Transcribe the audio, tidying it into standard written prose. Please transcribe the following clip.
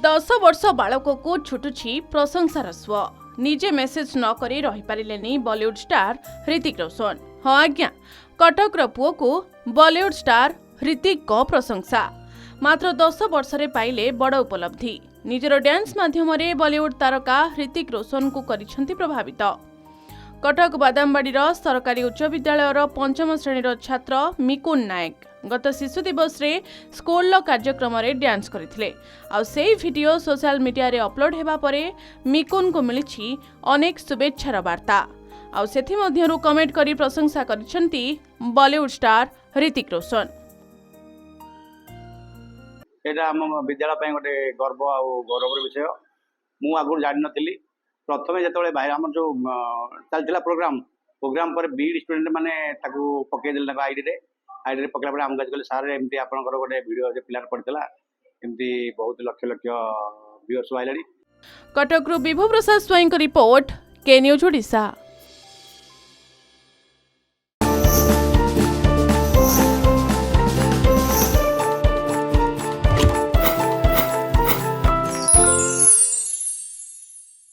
10 वर्ष बालक को छुटुछि प्रशंसार स्व। निजे मेसेज न करी रही पारिलेनी बॉलीवुड स्टार ऋतिक रोशन। हाँ आज्ञा, कटक पुओ को बॉलीवुड स्टार ऋतिक को प्रशंसा मात्र 10 वर्ष रे पाइले बड़ उपलब्धि। निजर डांस माध्यम रे बॉलीवुड तारका ऋतिक रोशन को करिसेंति प्रभावित। कटक बादामबाड़ीर सरकारी उच्च विद्यालयर 5म श्रेणीर छात्र मिकुन नायक गत शिशु दिवस रे स्कूल कार्यक्रम रे डांस करथिले। आ सेही वीडियो सोशल मीडिया रे अपलोड हेबा परे मिकुन को मिलिछि अनेक शुभेच्छार वार्ता। आ सेथि मध्यरु कमेंट करी प्रशंसा करिसेंति बॉलीवुड स्टार ऋतिक रोशन। एटा हम विद्यालय गोटे गर्व आ गौरवर विषय। मु आगु जानि नथिली। प्रथमे जेतबेले भाई हमर जो चलथिला प्रोग्राम पर बीड स्टूडेंट माने ताकू पके देल ताको आईडी पकला पर हम कहले सार एमती आपनकर गोटे वीडियो जे प्लान पड़तला एमती बहुत लक्ष लक्ष व्यूअर्स आइलानी। कटक विभु प्रसाद स्वाई को रिपोर्ट, के न्यूज ओडिशा।